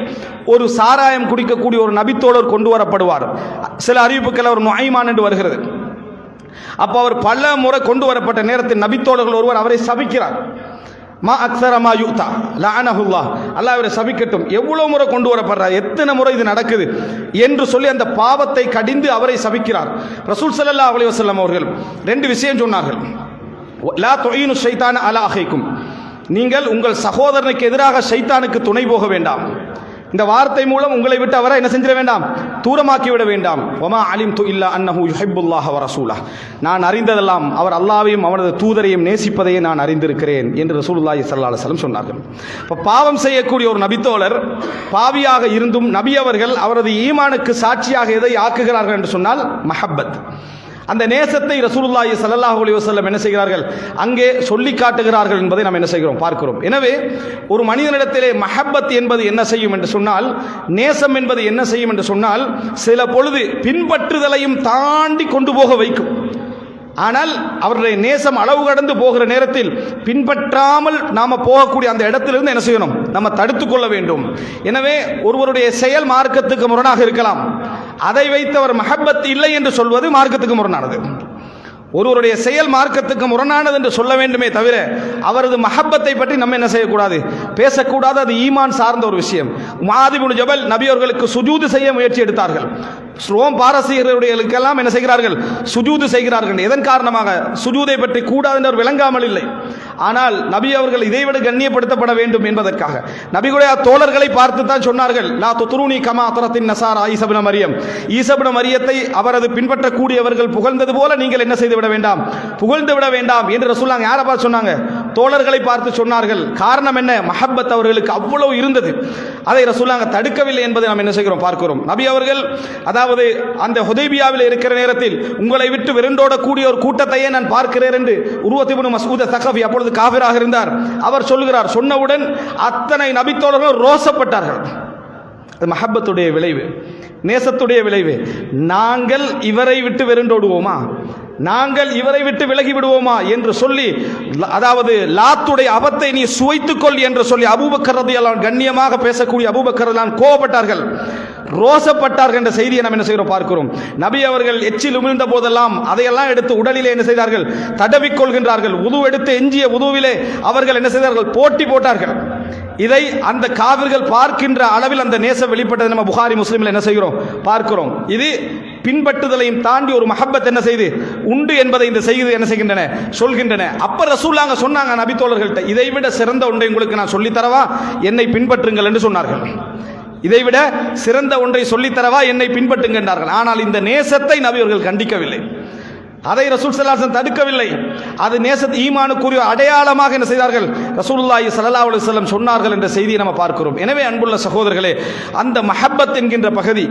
A: ஒரு சாராயம் குடிக்கக்கூடிய ஒரு நபித்தோழர் கொண்டு வரப்படுவார். சில அறிவிப்புகள் அவர் நுஐமான் என்று வருகிறது. அப்போ அவர் பல முறை கொண்டு வரப்பட்ட நேரத்தில் நபித்தோழர்கள் ஒருவர் அவரை சபிக்கிறார். மா அக்ஸரமா யுக்தா லஅனஹுல்லாஹ், அல்லாஹ் அவரை சபிக்கட்டும், எவ்வளவு முறை கொண்டு வரப்படுறார், எத்தனை முறை இது நடக்குது என்று சொல்லி அந்த பாவத்தை கடிந்து அவரை சபிக்கிறார். ரசூல் ஸல்லல்லாஹு அலைஹி வஸல்லம் அவர்கள் ரெண்டு விஷயம் சொன்னார்கள். லா துஈனு ஷைத்தான அலா அஹைக்கும், நீங்கள் உங்கள் சகோதரனுக்கு எதிராக ஷைத்தானுக்கு துணை போக வேண்டாம். இந்த வார்த்தை மூலம் உங்களை விட்டு அவரை என்ன செஞ்சிட வேண்டாம்? தூரமாக்கி விட வேண்டாம். வமா அலிம்து இல்லா அன்னஹு யுஹிப்புல்லாஹ வ ரசூலஹ், நான் அறிந்ததெல்லாம் அவர் அல்லாஹ்வையும் அவனது தூதரையும் நேசிப்பதையே நான் அறிந்திருக்கிறேன் என்று ரசூலுல்லாஹி ஸல்லல்லாஹு அலைஹி வஸல்லம் சொன்னார்கள். இப்போ பாவம் செய்யக்கூடிய ஒரு நபித்தோழர் பாவியாக இருந்தும் நபி அவர்கள் அவரது ஈமானுக்கு சாட்சியாக எதை ஆக்குகிறார்கள் என்று சொன்னால் மஹப்பத். அந்த நேசத்தை ரசூலுல்லாஹி ஸல்லல்லாஹு அலைஹி வஸல்லம் என்ன செய்கிறார்கள், அங்கே சொல்லி காட்டுகிறார்கள் என்பதை நாம் என்ன செய்கிறோம், பார்க்கிறோம். எனவே ஒரு மனிதனிடத்திலே மஹப்பத் என்பது என்ன செய்யும் என்று சொன்னால், நேசம் என்பது என்ன செய்யும் என்று சொன்னால், சில பொழுது பின்பற்றுதலையும் தாண்டி கொண்டு போக வைக்கும். ஆனால் அவருடைய நேசம் அளவு கடந்து போகிற நேரத்தில் பின்பற்றாமல் நாம் போகக்கூடிய அந்த இடத்திலிருந்து என்ன செய்யணும், நம்ம தடுத்து கொள்ள வேண்டும். எனவே ஒருவருடைய செயல் மார்க்கத்துக்கு முரணாக இருக்கலாம், அதை வைத்து அவர் மஹப்பத் இல்லை என்று சொல்வது மார்க்கத்துக்கு முரணானது. ஒருவருடைய செயல் மார்க்கத்துக்கு முரணானது என்று சொல்ல வேண்டுமே தவிர அவரது மஹப்பத்தை பற்றி நம்ம என்ன செய்யக்கூடாது, பேசக்கூடாது. அது ஈமான் சார்ந்த ஒரு விஷயம். முஆத் இப்னு ஜபல் நபி அவர்களுக்கு சுஜூது செய்ய முயற்சி எடுத்தார்கள். ரோம் பாரசீகர்களுக்கெல்லாம் என்ன செய்கிறார்கள், சுஜூது செய்கிறார்கள். எதன் காரணமாக? சுஜூதை பற்றி கூடாது என்று விளங்காமல் இல்லை. ஆனால் நபி அவர்கள் இதைவிட கண்ணியப்படுத்தப்பட வேண்டும் என்பதற்காக நபிகளுடைய தோழர்களை பார்த்து தான் சொன்னார்கள், லா துத்ரூனி கமா துரத்தின் நசாரா ஈஸா இப்னு மரியம். ஈஸா இப்னு மரியத்தை அவரது பின்பற்றக்கூடியவர்கள் புகழ்ந்தது போல நீங்கள் என்ன செய்து விட வேண்டாம், புகழ்ந்து விட வேண்டாம் என்று ரசூலுல்லாஹ் யாரை பார்த்து சொன்னாங்க, தோழர்களை பார்த்து சொன்னார்கள். காரணம் என்ன? மஹப்பத் அவர்களுக்கு அவ்வளவு இருந்தது. அதை ரசூலுல்லாஹ் தடுக்கவில்லை என்பதை நாம் என்ன செய்கிறோம், பார்க்கிறோம். நபி அவர்கள் அதாவது அந்த ஹுதைபியாவில் இருக்கிற நேரத்தில் உங்களை விட்டு விரண்டோடக்கூடிய ஒரு கூட்டத்தையே நான் பார்க்கிறேன் என்று உர்வத் இப்னு மஸ்ஊத் ஸகஃபி அப்பொழுது காஃபிராக இருந்தார். அவர் சொல்லுகிறார், சொன்னவுடன் அத்தனை நபித்தோழர்கள் ரோசப்பட்டார்கள். அது மஹப்பத்துடைய விளைவு, நேசத்துடைய விளைவு. நாங்கள் இவரை விட்டு விரண்டோடுவோமா, நாங்கள் இவரை விட்டு விலகி விடுவோமா என்று சொல்லி, அதாவது லாத்துடைய அபத்தை நீ சுவைத்துக்கொள் என்று சொல்லி அபூபக்கர் ரலியல்லாஹு அன்ஹு கண்ணியமாக பேசக்கூடிய அபூபக்கர் ரலியல்லாஹு அன்ஹு கோபப்பட்டார்கள், ரோசப்பட்டார்கள் என்ற செய்தியை நாம் என்ன செய்கிறோம், பார்க்கிறோம். நபி அவர்கள் எச்சில் உமிழ்ந்த போதெல்லாம் அதையெல்லாம் எடுத்து உடலிலே என்ன செய்தார்கள், தடவிக்கொள்கின்றார்கள். உது எடுத்து எஞ்சிய உதுவிலே அவர்கள் என்ன செய்தார்கள், போட்டி போட்டார்கள். இதை அந்த காவிர்கள் பார்க்கின்ற அளவில் அந்த நேசம் வெளிப்பட்டது நம்ம புகாரி முஸ்லிமில் என்ன செய்கிறோம், பார்க்கிறோம். இது பின்பற்றுதலையும் தாண்டி ஒரு மஹப்பத் என்ன செய்து உண்டு என்பதை இந்த செய்தி என்ன செய்கின்றன, சொல்கின்றன. அப்ப ரசூலுல்லாஹ் சொன்னாங்க நபி தோழர்கள்ட்ட, இதைவிட சிறந்த ஒன்றை உங்களுக்கு நான் சொல்லித்தரவா, என்னை பின்பற்றுங்கள் என்று சொன்னார்கள். இதைவிட சிறந்த ஒன்றை சொல்லித்தரவா, என்னை பின்பற்றுங்கள் என்றார்கள். ஆனால் இந்த நேசத்தை நபி அவர்கள் கண்டிக்கவில்லை, அதை ரசூல் ஸல்லல்லாஹு அலைஹி வஸல்லம் தடுக்கவில்லை. அது நேசத் ஈமானுக்குரிய அடையாளமாக என்ன செய்தார்கள், ரசூலுல்லாஹி ஸல்லல்லாஹு அலைஹி வஸல்லம் சொன்னார்கள் என்ற செய்தியை நம்ம பார்க்கிறோம். எனவே அன்புள்ள சகோதரர்களே, அந்த மஹப்பத் என்கின்ற பகுதி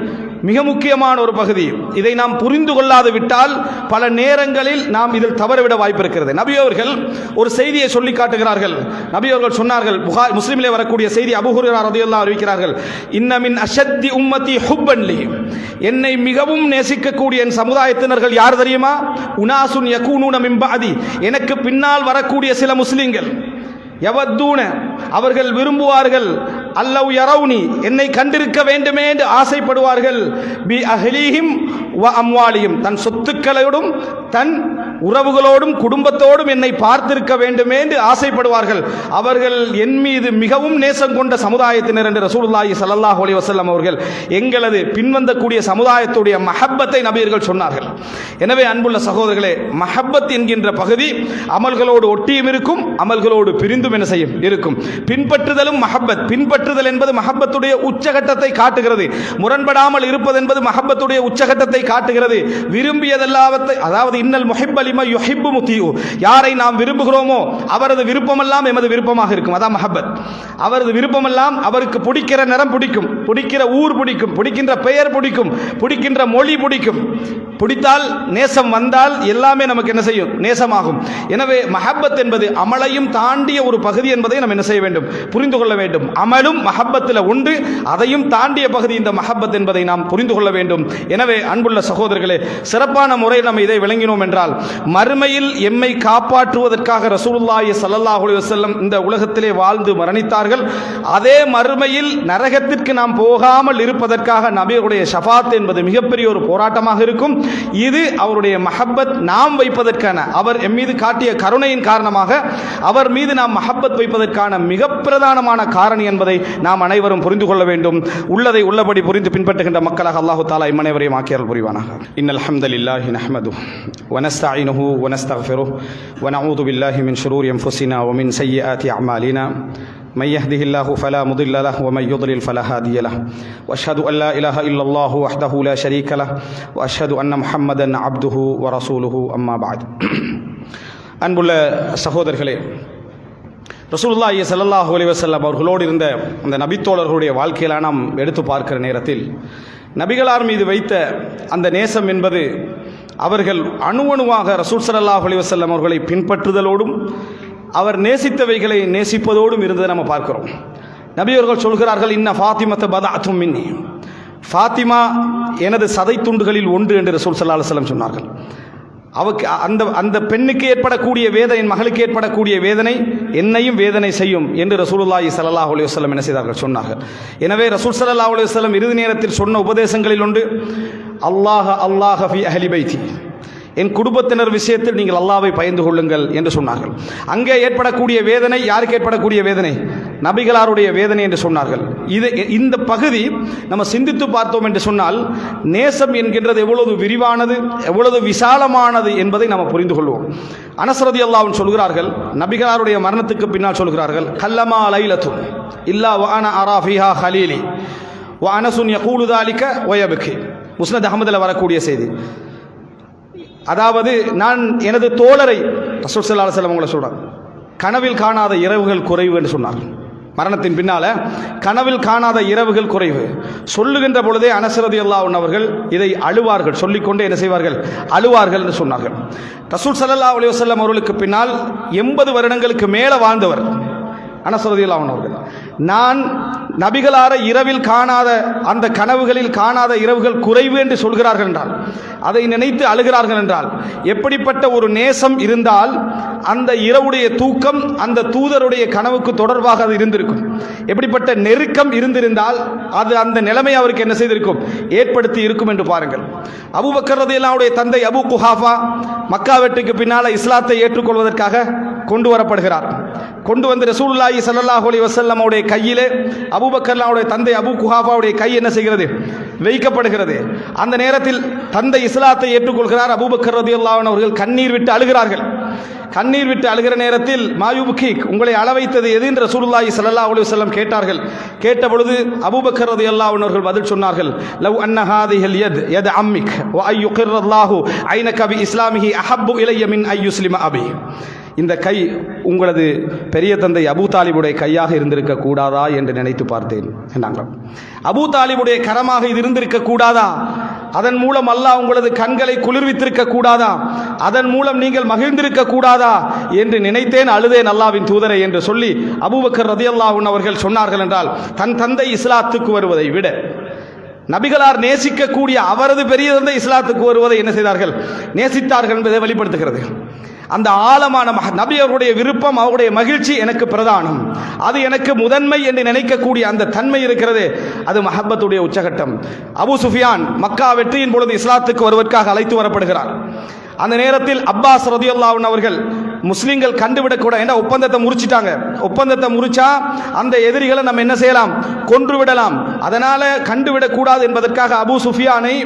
A: மிக முக்கியமான ஒரு பகுதி. இதை நாம் புரிந்து கொள்ளாது விட்டால் பல நேரங்களில் நாம் இதில் தவறவிட வாய்ப்பு இருக்கிறது. நபி அவர்கள் ஒரு செய்தியை சொல்லி காட்டுகிறார்கள். நபி அவர்கள் சொன்னார்கள், புகாரி முஸ்லிமிலே வரக்கூடிய செய்தி, அபூ ஹுரைரா ரலியல்லாஹு அன்ஹு அறிவிக்கிறார்கள், இன்ன மின் அஷத்தி உம்மதி ஹுப்பன் லி, என்னை மிகவும் நேசிக்கக்கூடிய என் சமுதாயத்தினர்கள் யார் தெரியுமா, உனாசுன் யகூனூன மின் பஅதி, எனக்கு பின்னால் வரக்கூடிய சில முஸ்லிம்கள், யவத்தூன அவர்கள் விரும்புவார்கள், அல்லவ் யரவுனி என்னை கண்டிருக்க வேண்டுமே என்று ஆசைப்படுவார்கள், பி அஹ்லிஹிம் வ அம்வாலிஹிம் தன் சொத்துக்களோடும் தன் உறவுகளோடும் குடும்பத்தோடும் என்னை பார்த்திருக்க வேண்டுமே என்று ஆசைப்படுவார்கள். அவர்கள் என் மீது மிகவும் நேசம் கொண்ட சமுதாயத்தினர் என்று ரசூலுல்லாஹி ஸல்லல்லாஹு அலைஹி வஸல்லம் அவர்கள் எங்களது பின்வந்தக்கூடிய சமுதாயத்துடைய மஹப்பத்தை நபியர்கள் சொன்னார்கள். எனவே அன்புள்ள சகோதரர்களே, மஹப்பத் என்கின்ற பகுதி அமல்களோடு ஒட்டியும் இருக்கும், அமல்களோடு பிரிந்தும் என்ன செய்யும் இருக்கும். பின்பற்றுதலும் மஹப்பத், பின்பற்றுதல் என்பது மஹப்பத்துடைய உச்சகட்டத்தை காட்டுகிறது. முரண்படாமல் இருப்பது என்பது மஹப்பத்துடைய உச்சகட்டத்தை காட்டுகிறது. விரும்பியதெல்லாவற்றை, அதாவது இன்னல் முஹிப்ப லிமா யுஹிப்பு முத்தியு, யாரை நாம் விரும்புகிறோமோ அவரது விருப்பமெல்லாம் எமது விருப்பமாக இருக்கும். அதான் மஹப்பத். அவரது விருப்பமெல்லாம், அவருக்கு பிடிக்கிற நிறம் பிடிக்கும், பிடிக்கிற ஊர் பிடிக்கும், பிடிக்கின்ற பெயர் பிடிக்கும், பிடிக்கின்ற மொழி பிடிக்கும். பிடித்தால் நேசம் வந்தால் எல்லாமே நமக்கு என்ன செய்யும், நேசமாகும். எனவே மஹப்பத் என்பது அமலையும் தாண்டிய ஒரு பகுதி என்பதை நாம் என்ன செய்ய வேண்டும், புரிந்து கொள்ள வேண்டும். அமலும் மஹப்பத்தில் ஒன்று, அதையும் தாண்டிய பகுதி இந்த மஹப்பத் என்பதை நாம் புரிந்து கொள்ள வேண்டும். எனவே அன்புள்ள சகோதரர்களே, சிறப்பான முறையில் நம்ம இதை விளங்கினோம் என்றால் மறுமையில் எம்மை காப்பாற்றுவதற்காக ரசூலுல்லாஹி ஸல்லல்லாஹு அலைஹி வஸல்லம் இந்த உலகத்திலே வாழ்ந்து மரணித்தார்கள். அதே மறுமையில் நரகத்திற்கு நாம் போகாமல் இருப்பதற்காக நபியுடைய ஷஃபாத் என்பது மிகப்பெரிய ஒரு போராட்டமாக இருக்கும். இது அவருடைய மஹப்பத் நாம் வைப்பதற்கான, அவர் எம் மீது காட்டிய கருணையின் காரணமாக அவர் மீது நாம் மஹப்பத் வைப்பதற்கான மிக பிரதானமான காரணி என்பதை நாம் அனைவரும் புரிந்து கொள்ள வேண்டும். உள்ளதை உள்ளபடி புரிந்து பின்பற்றுகின்ற மக்களாக அல்லாஹு தஆலா இம் அனைவரையும் ஆக்கியருள் புரிவானாக. இன்னல் ஹம்தலில்லாஹி நஹ்மதுஹு வ நஸ்தஈனுஹு வ நஸ்தக்ஃபிருஹு வ நஊது பில்லாஹி மின் ஷுரூரி அன்ஃபுஸினா வ மின் ஸய்யிஆத்தி அஅமாலினா من يهده الله فلا مضل له ومن يضلل فلا هادي له واشهد ان لا اله الا الله وحده لا شريك له واشهد ان محمدا عبده ورسوله اما بعد. அன்புள்ள சகோதரர்களே, ரசூலுல்லாஹி ஸல்லல்லாஹு அலைஹி வஸல்லம் அவர்களோடு இருந்த அந்த நபித்தோழர்களுடைய வாழ்க்கையில நாம் எடுத்து பார்க்கிற நேரத்தில் நபிகளார் மீது வைத்த அந்த நேசம் என்பது அவர்கள் அணுவணுவாக ரசூல் ஸல்லல்லாஹு அலைஹி வஸல்லம் அவர்களை பின்பற்றுதலோடும் அவர் நேசித்தவைகளை நேசிப்பதோடும் இருந்ததை நம்ம பார்க்கிறோம். நபி அவர்கள் சொல்கிறார்கள், இன்ன ஃபாத்திமத்த பதஅத்தும் மின்னி, ஃபாத்திமா எனது சதை துண்டுகளில் ஒன்று என்று ரசூல் ஸல்லல்லாஹு அலைஹி வஸல்லம் சொன்னார்கள். அவருக்கு அந்த பெண்ணுக்கு ஏற்படக்கூடிய வேதனை, என் மகளுக்கு ஏற்படக்கூடிய வேதனை என்னையும் வேதனை செய்யும் என்று ரசூலுல்லாஹி ஸல்லல்லாஹு அலைஹி வஸல்லம் என்ன செய்தார்கள், சொன்னார்கள். எனவே ரசூல் ஸல்லல்லாஹு அலைஹி வஸல்லம் இறுதி நேரத்தில் சொன்ன உபதேசங்களில் ஒன்று, அல்லாஹ் அல்லாஹ் ஃபி அஹ்லி பைத்தி, என் குடும்பத்தினர் விஷயத்தில் நீங்கள் அல்லாஹ்வை பயந்து கொள்ளுங்கள் என்று சொன்னார்கள். அங்கே ஏற்படக்கூடிய வேதனை யாருக்கு ஏற்படக்கூடிய வேதனை? நபிகளாருடைய வேதனை என்று சொன்னார்கள். இந்த பகுதி நம்ம சிந்தித்து பார்த்தோம் என்று சொன்னால், நேசம் என்கின்றது எவ்வளவு விரிவானது, எவ்வளவு விசாலமானது என்பதை நாம் புரிந்து கொள்வோம். அனஸ் ரலியல்லாஹு அன்ஹு சொல்கிறார்கள், நபிகளாருடைய மரணத்துக்கு பின்னால் சொல்கிறார்கள், கல்லமா லைலத்து இல்லா வஅன அரா ஃபீஹா ஹலீலி வ அனஸுன் யகூலு ذلك வயபகி. முஸ்னத் அஹ்மதில் வரக்கூடிய செய்தி. அதாவது நான் எனது தோழரை, ரசூல் ஸல்லல்லாஹு அலைஹி வஸல்லம் அவங்களை சொல்றாங்க, கனவில் காணாத இரவுகள் குறைவு என்று சொன்னார்கள். மரணத்தின் பின்னால கனவில் காணாத இரவுகள் குறைவு சொல்லுகின்ற பொழுதே அனஸ் ரலியல்லாஹு அன்ஹு அவர்கள் இதை அழுவார்கள், சொல்லிக்கொண்டே என்ன செய்வார்கள், அழுவார்கள் என்று சொன்னார்கள். ரசூல் ஸல்லல்லாஹு அலைஹி வஸல்லம் அவர்களுக்கு பின்னால் 80 வருடங்களுக்கு மேலே வாழ்ந்தவர் அனஸ் ரலியல்லாஹு அன்ஹு அவர்கள். நான் நபிகளார இரவில் காணாத, அந்த கனவுகளில் காணாத இரவுகள் குறைவு என்று சொல்கிறார்கள் என்றால், அதை நினைத்து அழுகிறார்கள் என்றால், எப்படிப்பட்ட ஒரு நேசம் இருந்தால் அந்த இரவுடைய தூக்கம் அந்த தூதருடைய கனவுக்கு தொடர்பாக அது இருந்திருக்கும், எப்படிப்பட்ட நெருக்கம் இருந்திருந்தால் அது அந்த நிலைமை அவருக்கு என்ன செய்திருக்கும், ஏற்படுத்தி இருக்கும் என்று பாருங்கள். அபூபக்கர் ரலியல்லாஹு அன்ஹுடைய தந்தை அபூ குஹாஃபா மக்கா வெற்றிக்கு பின்னால் இஸ்லாத்தை ஏற்றுக்கொள்வதற்காக கொண்டு வரப்படுகிறார். கொண்டு வந்து ரசூலுல்லாஹி ஸல்லல்லாஹு அலைஹி வஸல்லம் உடைய கையிலே அபூபக்கர்லாவுடைய தந்தை அபூ குஹாஃபாவுடைய கை என்ன செய்கிறது, வைக்கப்படுகிறது. அந்த நேரத்தில் தந்தை இஸ்லாத்தை ஏற்றுக்கொள்கிறார். அபூபக்கர் ரலியல்லாஹு அன்ஹு அவர்கள் கண்ணீர் விட்டு அழுகிறார்கள். கண்ணீர் விட்டு அழுகிற நேரத்தில் மாயுபுகீக், உங்களை அள வைத்தது எது என்று ரசூலுல்லாஹி ஸல்லல்லாஹு அலைஹி வஸல்லம் கேட்டார்கள். கேட்ட பொழுது அபூபக்கர் ரலியல்லாஹு அன்ஹு அவர்கள் பதில் சொன்னார்கள், லவ் அன்ன ஹாதிஹில் யத் அம்மிக் வ அய்யுகிர்ரல்லாஹு ஐனக பி இஸ்லாமிஹி அஹப்பு இலைய மின் அய்யுஸ்லிம அபி. இந்த கை உங்களது பெரிய தந்தை அபூ தாலிபுடைய கையாக இருந்திருக்க கூடாதா என்று நினைத்து பார்த்தேன் என்றார்கள். அபூ தாலிபுடைய கரமாக இது இருந்திருக்க கூடாதா? அதன் மூலம் அல்லாஹ் உங்களது கண்களை குளிர்வித்திருக்க கூடாதா? அதன் மூலம் நீங்கள் மகிழ்ந்திருக்க கூடாதா என்று நினைத்தேன், அழுதேன் அல்லாஹ்வின் தூதரை என்று சொல்லி அபூபக்கர் ரலியல்லாஹு அன்ஹு அவர்கள் சொன்னார்கள் என்றால், தன் தந்தை இஸ்லாத்துக்கு வருவதை விட நபிகளார் நேசிக்கக்கூடிய அவரது பெரிய தந்தை இஸ்லாத்துக்கு வருவதை என்ன செய்தார்கள், நேசித்தார்கள் என்பதை வெளிப்படுத்துகிறது. அந்த ஆழமான நபி அவருடைய விருப்பம், அவருடைய மகிழ்ச்சி எனக்கு பிரதானம், அது எனக்கு முதன்மை என்று நினைக்கக்கூடிய அந்த தன்மை இருக்கிறது, அது மஹப்பத்துடைய உச்சகட்டம். அபூ சுஃபியான் மக்கா வெற்றியின் பொழுது இஸ்லாத்துக்கு வருவதற்காக அழைத்து வரப்படுகிறார். அந்த நேரத்தில் அப்பாஸ் ரலியல்லாஹு அன்ஹு அவர்கள் முஸ்லிம்கள் கண்டுவிடக்கூடாது என்ற ஒப்பந்தத்தை முறிச்சிட்டாங்க. ஒப்பந்தத்தை முறிச்சா அந்த எதிரிகளை நம்ம என்ன செய்யலாம், கொன்று விடலாம். அதனால கண்டுவிடக்கூடாது என்பதற்காக அபூ சுஃபியானை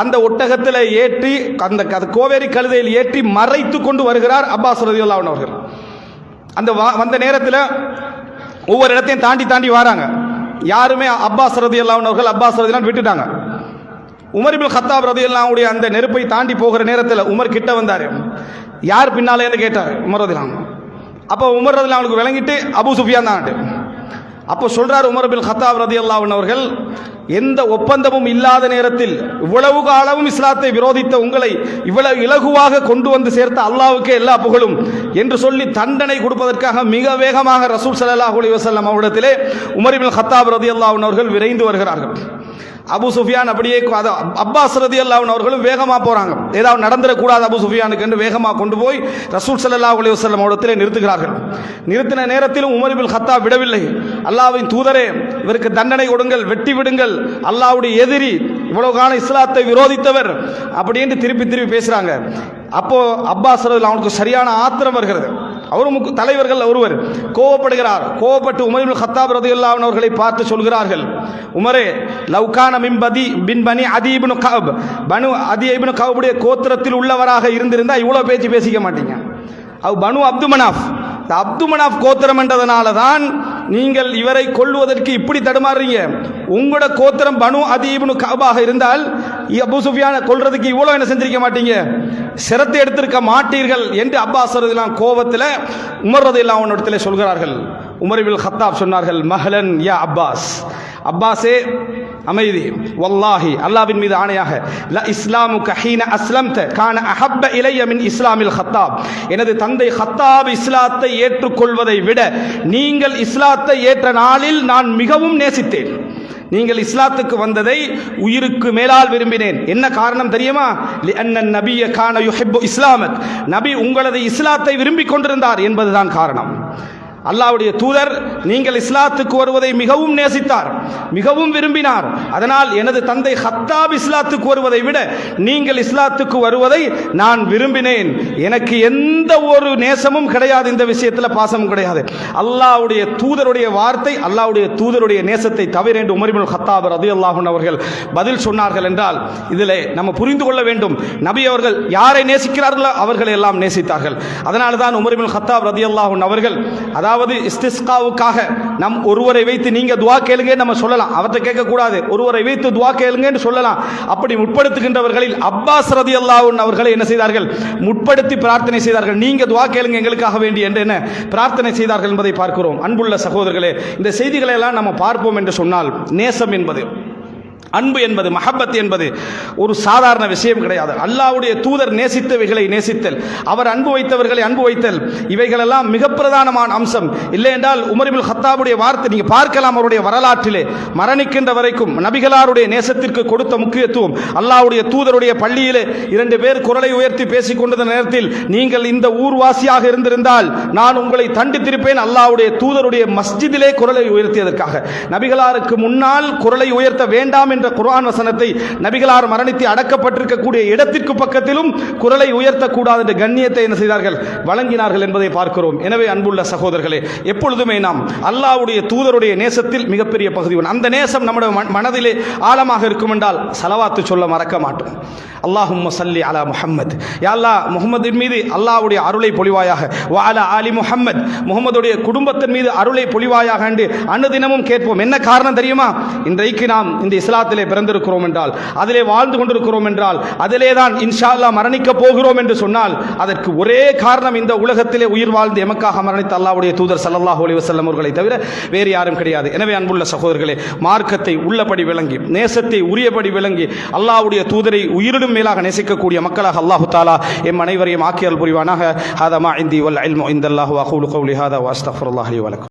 A: அந்த ஒட்டகத்தில் ஏற்றி, அந்த கோவேரி கழுதையில் ஏற்றி மறைத்து கொண்டு வருகிறார் அப்பாஸ் ரலியல்லாஹு அன்ஹு அவர்கள். அந்த வந்த நேரத்தில் ஒவ்வொரு இடத்தையும் தாண்டி தாண்டி வராங்க. யாருமே அப்பாஸ் ரலியல்லாஹு அன்ஹு அவர்கள் அப்பாஸ் ரலியல்லாஹு விட்டுட்டாங்க. உமர் இப்னு கத்தாப் ரலியல்லாஹு அன்ஹு அந்த நெருப்பை தாண்டி போகிற நேரத்தில் உமர் கிட்ட வந்தார். யார் பின்னாலேன்னு கேட்டார் உமர் ரலியல்லாஹு அன்ஹு. அப்போ உமர் ரலியல்லாஹு அன்ஹுக்கு விளங்கிட்டு அபூ சுஃபியான் தான். அப்போ சொல்றார் உமர் இப்னு கத்தாப் ரலியல்லாஹு அன்ஹு அவர்கள், எந்த ஒப்பந்தமும் இல்லாத நேரத்தில் இவ்வளவு காலமும் இஸ்லாத்தை விரோதித்த உங்களை இவ்வளவு இலகுவாக கொண்டு வந்து சேர்த்த அல்லாஹ்வுக்கே எல்லா புகழும் என்று சொல்லி தண்டனை கொடுப்பதற்காக மிக வேகமாக ரசூல் ஸல்லல்லாஹு அலைஹி வஸல்லம் அவரிடத்திலே உமர் இப்னு கத்தாப் ரலியல்லாஹு அன்ஹு அவர்கள் விரைந்து வருகிறார்கள். அபூ சுஃபியான் அப்படியே அப்பாஸ் ரலியல்லாஹு அன்ஹு அவர்களும் வேகமாக போறாங்க. ஏதாவது நடந்துடக்கூடாது அபூ சுஃபியானுக்கு என்று வேகமாக கொண்டு போய் ரசூல் ஸல்லல்லாஹு அலைஹி வஸல்லம் அவரிடத்திலே நிறுத்துகிறார்கள். நிறுத்தின நேரத்திலும் உமர் இப்னு கத்தாப் விடவில்லை. அல்லாஹ்வின் தூதரே, இவருக்கு தண்டனை கொடுங்கள், வெட்டி விடுங்கள், அல்லாஹ்வுடைய எதிரி, இவ்வளவு காலம் இஸ்லாத்தை விரோதித்தவர் அப்படின்னு திருப்பி திருப்பி பேசுறாங்க. அப்போ அப்பாஸ் ரலியல்லாஹு அன்ஹு அவனுக்கு சரியான ஆத்திரம் வருகிறது. அவரும் தலைவர்கள் ஒருவர் கோபப்படுகிறார். கோபப்பட்டு உமர் இப்னு கத்தாப் ரலியல்லாஹு அன்ஹு அவர்களை பார்த்து சொல்கிறார்கள், உமரே, லவ்கான பின் பனி அதி இப்னு கஅப், பனு அதி இப்னு கஅபுடைய கோத்திரத்தில் உள்ளவராக இருந்திருந்தா இவ்வளவு பேச்சு பேசிக்க மாட்டீங்க. அது பனு அப்து மனாஃப், அப்து மனாஃப் கோத்திரம் என்றதனால தான் நீங்கள் இவரை கொல்வதற்கு இப்படி தடுமாறுறீங்க. உங்களோட கோத்திரம் பனு அதி இப்னு கஅபாக இருந்தால் அபூ சுஃபியானை கொல்றதுக்கு இவ்வளவு என்ன செஞ்சிருக்க மாட்டீங்க, சிரத்தை எடுத்திருக்க மாட்டீர்கள் என்று அப்பாஸ் ரலியல்லாஹு கோபத்தில் உமர் ரலியல்லாஹு அன்ஹு இடத்திலே சொல்கிறார்கள். உமர் இப்னு கத்தாப் சொன்னார்கள், மஹலன் யா அப்பாஸ், அப்பாஸே அமைதி. வல்லாஹி, அல்லாஹ்வின் மீது ஆணையாக, ல இஸ்லாமுக ஹீன அஸ்லம்த கான அஹப்ப இலைய மின் இஸ்லாமில் ஹத்தாப். எனது தந்தை ஹத்தாப் இஸ்லாத்தை ஏற்றுக்கொள்வதை விட நீங்கள் இஸ்லாத்தை ஏற்ற நாளில் நான் மிகவும் நேசித்தேன். நீங்கள் இஸ்லாத்துக்கு வந்ததை உயிருக்கு மேலால் விரும்பினேன். என்ன காரணம் தெரியுமா? லிஅன்ன நபிய கான யுஹிப்பு இஸ்லாமக். நபி உங்களது இஸ்லாத்தை விரும்பிக் கொண்டிருந்தார் என்பதுதான் காரணம். அல்லாஹ்வுடைய தூதர் நீங்கள் இஸ்லாத்துக்கு வருவதை மிகவும் நேசித்தார், மிகவும் விரும்பினார். அதனால் எனது தந்தை ஹத்தாப் இஸ்லாத்துக்கு வருவதை விட நீங்கள் இஸ்லாத்துக்கு வருவதை நான் விரும்பினேன். எனக்கு எந்த ஒரு நேசமும் கிடையாது, இந்த விஷயத்தில் பாசமும் கிடையாது. அல்லாஹ்வுடைய தூதருடைய வார்த்தை, அல்லாஹ்வுடைய தூதருடைய நேசத்தை தவிர என்று உமர் இப்னுல் கத்தாப் ரலியல்லாஹு அன்ஹு அவர்கள் பதில் சொன்னார்கள் என்றால், இதில் நம்ம புரிந்து கொள்ள வேண்டும், நபி அவர்கள் யாரை நேசிக்கிறார்களோ அவர்களை எல்லாம் நேசித்தார்கள். அதனால தான் உமர் இப்னுல் கத்தாப் ரலியல்லாஹு அன்ஹு அவர்கள், அதாவது இஸ்திஸ்காவுக்காக நம் ஒருவரை வைத்து நீங்க துஆ கேளுங்க நம்ம சொல்லலாம், அவர்கிட்ட கேட்க கூடாது, ஒருவரை வைத்து துஆ கேளுங்கன்னு சொல்லலாம். அப்படி முற்படுத்துகின்றவர்களில் அப்பாஸ் ரலியல்லாஹு அன்ஹு அவர்களை என்ன செய்தார்கள்? முற்படுத்தி பிரார்த்தனை செய்தார்கள், நீங்க துஆ கேளுங்க எங்களுக்காக வேண்டி என்று என்ன பிரார்த்தனை செய்தார்கள் என்பதை பார்க்கிறோம். அன்புள்ள சகோதரர்களே, இந்த செய்திகளை எல்லாம் நம்ம பார்ப்போம் என்று சொன்னால், நேசம் என்பது, அன்பு என்பது, மஹப்பத் என்பது ஒரு சாதாரண விஷயம் கிடையாது. அல்லாஹ்வுடைய தூதர் நேசித்தவைகளை நேசித்தல், அவர் அன்பு வைத்தவர்களை அன்பு வைத்தல், இவைகளெல்லாம் மிக பிரதானமான அம்சம். இல்லை என்றால் உமர் இப்னுல் கத்தாபுடைய வார்த்தை நீங்க பார்க்கலாம், அவருடைய வரலாற்றிலே மரணிக்கின்ற வரைக்கும் நபிகளாருடைய நேசத்திற்கு கொடுத்த முக்கியத்துவம். அல்லாஹ்வுடைய தூதருடைய பள்ளியிலே 2 பேர் குரலை உயர்த்தி பேசிக் கொண்டிருந்த நேரத்தில், நீங்கள் இந்த ஊர்வாசியாக இருந்திருந்தால் நான் உங்களை தண்டித்திருப்பேன். அல்லாஹ்வுடைய தூதருடைய மஸ்ஜிதிலே குரலை உயர்த்தியதற்காக, நபிகளாருக்கு முன்னால் குரலை உயர்த்த வேண்டாம் என்ற குர்ஆன் வசனத்தை நபிகளார் மரணித்து அடக்கப்பட்டிருக்கக்கூடிய இடத்திற்கு பக்கத்திலும் குரலை உயர்த்தக்கூடாது என்ற கண்ணியத்தை என்ன செய்தார்கள்? வழங்கினார்கள் என்பதை பார்க்கிறோம். எனவே அன்புள்ள சகோதரர்களே, எப்பொழுதுமே நாம் அல்லாஹ்வுடைய தூதருடைய நேசத்தில் மிகப்பெரிய பகுதி, அந்த நேசம் நம்முடைய மனதிலே ஆழமாக இருக்கும் என்றால் ஸலவாத்து சொல்ல மறக்க மாட்டோம். அல்லாஹும்ம ஸல்லி அலா முஹம்மத், யா அல்லாஹ் முஹம்மதின் மீது அல்லாஹ்வுடைய அருளை பொழிவாயாக, வ அலா ஆலி முஹம்மத், முஹம்மதுடைய குடும்பத்தின் மீது அருளை பொழிவாயாக என்று அனுதினமும் கேட்போம். என்ன காரணம் தெரியுமா? இன்றைக்கு நாம் இந்த இஸ்லாத்திலே பிறந்திருக்கிறோம் என்றால், அதிலே வாழ்ந்து கொண்டிருக்கிறோம் என்றால், அதிலே தான் இன்ஷா அல்லாஹ் மரணிக்க போகிறோம் என்று சொன்னால், அதற்கு ஒரே காரணம் இந்த உலகத்திலே உயிர் வாழ்ந்து எமக்காக மரணித்த அல்லாஹ்வுடைய தூதர் ஸல்லல்லாஹு அலைஹி வஸல்லம் அவர்களை தவிர வேறு யாரும் கிடையாது. எனவே அன்புள்ள சகோதரர்களே, மார்க்கத்தை உள்ளபடி விளங்கி, நேசத்தை உரியபடி விளங்கி, அல்லாஹ்வுடைய தூதரை உயிரிடும் மேலாக நேசிக்கக்கூடிய மக்களாக அல்லாஹு தஆலா எம் அனைவரையும் ஆக்கியல் புரிவானாக. ஹாதா மா இந்தி வல் இல்மு இந்தல்லாஹி வ அகூலு கௌலி ஹாதா வ அஸ்தக்ஃபிருல்லாஹி லி வ லக்கும்.